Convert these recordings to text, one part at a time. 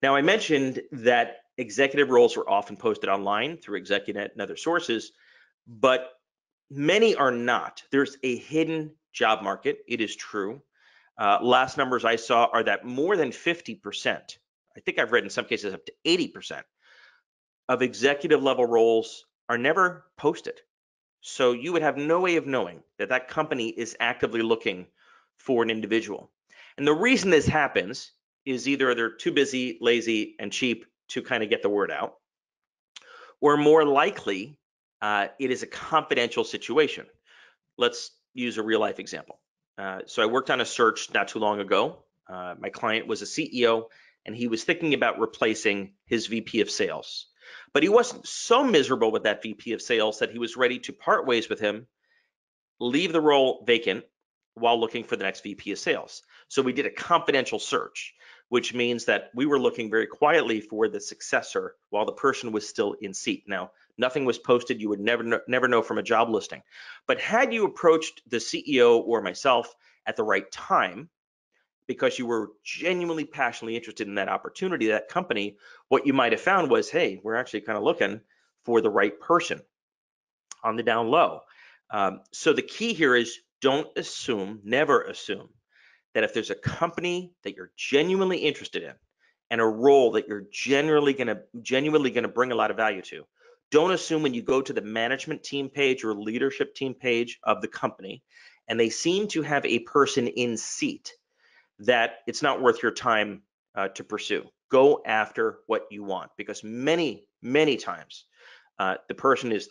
Now, I mentioned that executive roles are often posted online through ExecuNet and other sources, but many are not. There's a hidden job market. It is true. Last numbers I saw are that more than 50%, I think I've read in some cases up to 80% of executive level roles are never posted. So you would have no way of knowing that that company is actively looking for an individual. And the reason this happens is either they're too busy, lazy, and cheap to kind of get the word out, or more likely, it is a confidential situation. Let's use a real life example. So I worked on a search not too long ago. My client was a CEO and he was thinking about replacing his VP of sales. But he wasn't so miserable with that VP of sales that he was ready to part ways with him, leave the role vacant while looking for the next VP of sales. So we did a confidential search, which means that we were looking very quietly for the successor while the person was still in seat. Now, nothing was posted. You would never know from a job listing. But had you approached the CEO or myself at the right time, because you were genuinely passionately interested in that opportunity, that company, what you might have found was, hey, we're actually kind of looking for the right person on the down low. So the key here is don't assume, never assume that if there's a company that you're genuinely interested in and a role that you're genuinely gonna bring a lot of value to, don't assume when you go to the management team page or leadership team page of the company and they seem to have a person in seat that it's not worth your time to pursue. Go after what you want, because many times the person is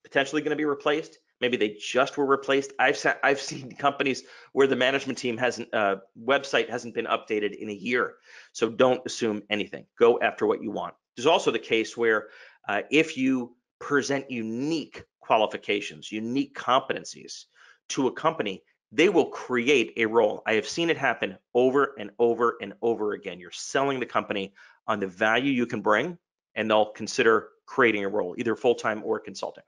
potentially going to be replaced. Maybe they just were replaced. I've seen companies where the management team website hasn't been updated in a year. So don't assume anything. Go after what you want. There's also the case where if you present unique qualifications, unique competencies to a company, they will create a role. I have seen it happen over and over and over again. You're selling the company on the value you can bring, and they'll consider creating a role, either full-time or consulting.